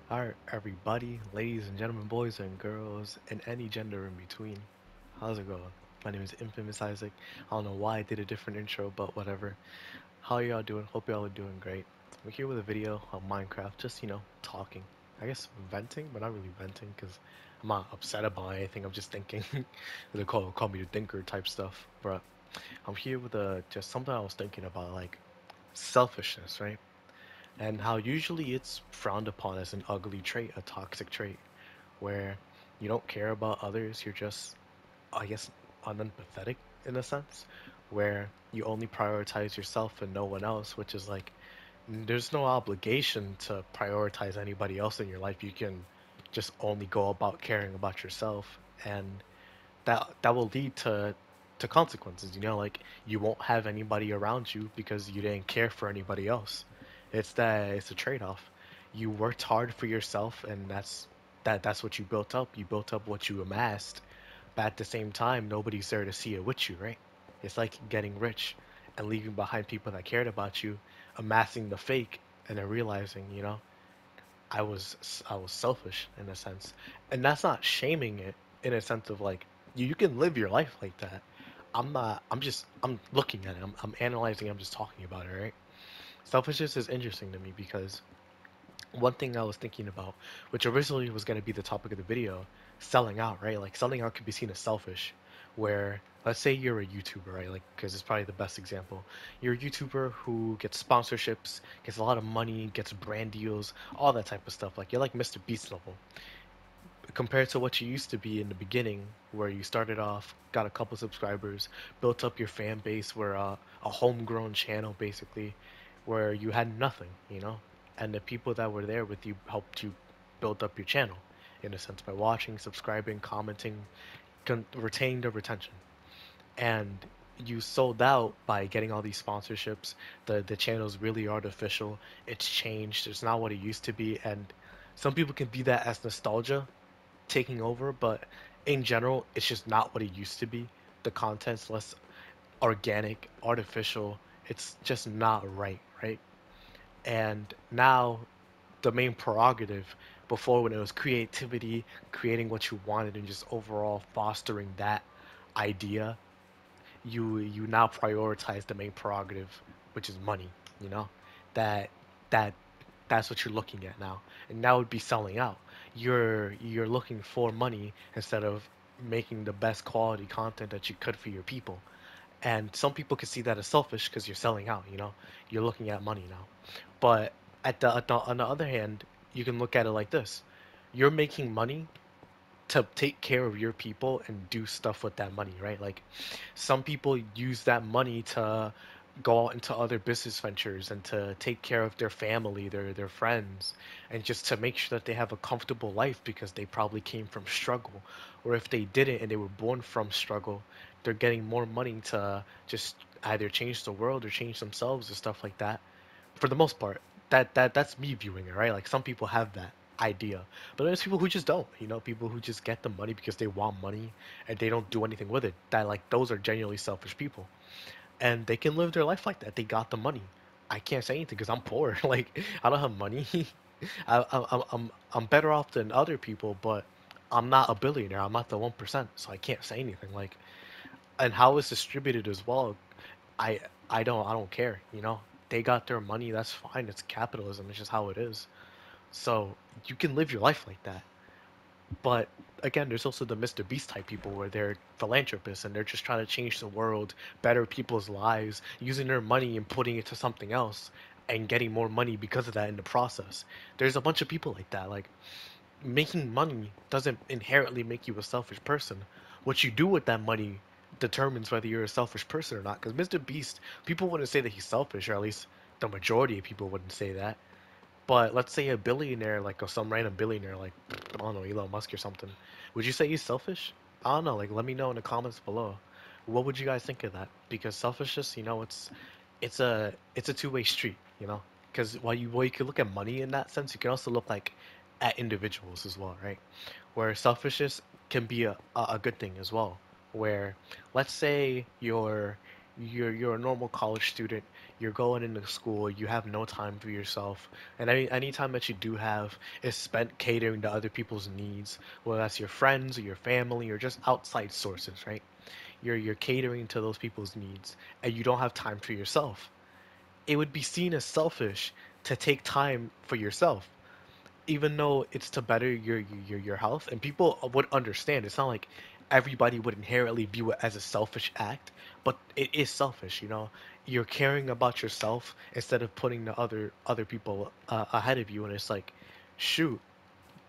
Alright, everybody, ladies and gentlemen, boys and girls, and any gender in between. How's it going? My name is Infamous Isaac. I don't know why I did a different intro, but whatever. How y'all doing? Hope y'all are doing great. We're here with a video on Minecraft, just, talking. I guess venting, but not really venting, because I'm not upset about anything. I'm just thinking. They call me the thinker type stuff. But I'm here with just something I was thinking about, like selfishness, right? And how usually it's frowned upon as an ugly trait, a toxic trait, where you don't care about others, you're just, I guess, unempathetic in a sense, where you only prioritize yourself and no one else, which is like, there's no obligation to prioritize anybody else in your life. You can just only go about caring about yourself, and that will lead to consequences. Like you won't have anybody around you because you didn't care for anybody else. It's a trade-off. You worked hard for yourself, and that's what you built up. You built up what you amassed, but at the same time, nobody's there to see it with you, right? It's like getting rich and leaving behind people that cared about you, amassing the fake, and then realizing, I was selfish in a sense, and that's not shaming it in a sense of like you can live your life like that. I'm not. I'm looking at it. I'm analyzing. I'm just talking about it, right? Selfishness is interesting to me because one thing I was thinking about, which originally was going to be the topic of the video, selling out, right? Like selling out could be seen as selfish, where let's say you're a YouTuber, right? Like, because it's probably the best example. You're a YouTuber who gets sponsorships, gets a lot of money, gets brand deals, all that type of stuff. Like you're like Mr. Beast level compared to what you used to be in the beginning, where you started off, got a couple subscribers, built up your fan base, were a homegrown channel basically, where you had nothing, and the people that were there with you helped you build up your channel, in a sense, by watching, subscribing, commenting, retaining the retention, and you sold out by getting all these sponsorships. The channel's really artificial. It's changed. It's not what it used to be, and some people can be that as nostalgia taking over, but in general, it's just not what it used to be. The content's less organic, artificial. It's just not right, right? And now the main prerogative before when it was creativity, creating what you wanted and just overall fostering that idea, you now prioritize the main prerogative, which is money, you know? That that that's what you're looking at now. And now would be selling out. You're looking for money instead of making the best quality content that you could for your people. And some people could see that as selfish because you're selling out, You're looking at money now. But on the other hand, you can look at it like this. You're making money to take care of your people and do stuff with that money, right? Like some people use that money to go out into other business ventures and to take care of their family, their friends, and just to make sure that they have a comfortable life because they probably came from struggle. Or if they didn't and they were born from struggle, they're getting more money to just either change the world or change themselves or stuff like that. For the most part, that's me viewing it, right? Like some people have that idea, but there's people who just don't. People who just get the money because they want money and they don't do anything with it. That like those are genuinely selfish people, and they can live their life like that. They got the money. I can't say anything because I'm poor. Like I don't have money. I'm better off than other people, but I'm not a billionaire. I'm not the 1%, so I can't say anything. Like, and how it's distributed as well. I I don't care. They got their money. That's fine. It's capitalism. It's just how it is. So you can live your life like that. But again, there's also the Mr. Beast type people where they're philanthropists and they're just trying to change the world, better people's lives, using their money and putting it to something else and getting more money because of that in the process. There's a bunch of people like that. Like making money doesn't inherently make you a selfish person. What you do with that money determines whether you're a selfish person or not. Because Mr. Beast, people wouldn't say that he's selfish, or at least the majority of people wouldn't say that. But let's say a billionaire, like or some random billionaire, like I don't know, Elon Musk or something. Would you say he's selfish? I don't know. Like, let me know in the comments below. What would you guys think of that? Because selfishness, it's a two-way street, Because while you could look at money in that sense, you can also look like at individuals as well, right? Where selfishness can be a good thing as well. Where let's say you're You're a normal college student. You're going into school. You have no time for yourself, and any time that you do have is spent catering to other people's needs, whether that's your friends or your family or just outside sources, right? You're catering to those people's needs, and you don't have time for yourself. It would be seen as selfish to take time for yourself, even though it's to better your health, and people would understand. It's not like everybody would inherently view it as a selfish act, but it is selfish, you know. You're caring about yourself instead of putting the other people ahead of you, and it's like, shoot,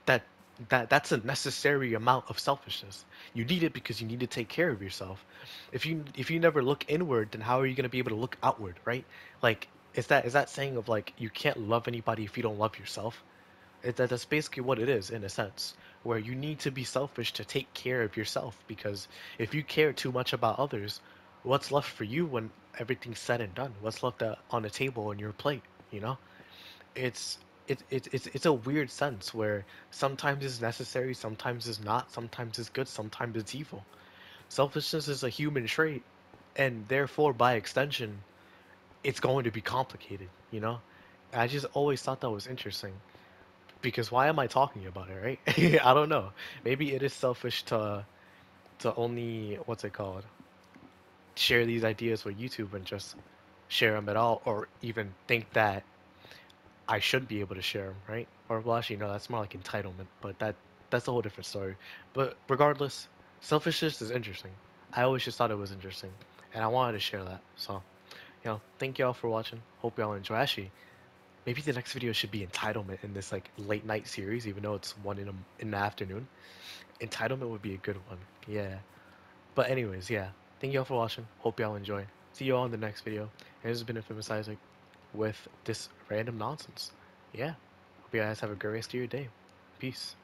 that that's a necessary amount of selfishness. You need it because you need to take care of yourself. If you never look inward, then how are you going to be able to look outward, right? Like, is that saying of like you can't love anybody if you don't love yourself? That's basically what it is in a sense, where you need to be selfish to take care of yourself, because if you care too much about others, what's left for you when everything's said and done? What's left on the table on your plate, you know? It's it's a weird sense where sometimes it's necessary, sometimes it's not, sometimes it's good, sometimes it's evil. Selfishness is a human trait, and therefore by extension, it's going to be complicated, you know? I just always thought that was interesting. Because why am I talking about it, right? I don't know. Maybe it is selfish to only, what's it called, share these ideas with YouTube and just share them at all, or even think that I should be able to share them, right? Or well, actually, no, that's more like entitlement, but that's a whole different story. But regardless, selfishness is interesting. I always just thought it was interesting, and I wanted to share that. So, thank y'all for watching. Hope y'all enjoy. Actually, maybe the next video should be entitlement in this like late night series, even though it's one in the afternoon. Entitlement would be a good one. Yeah. But anyways, yeah. Thank y'all for watching. Hope y'all enjoy. See y'all in the next video. And this has been Infamous Isaac with this random nonsense. Yeah. Hope you guys have a great rest of your day. Peace.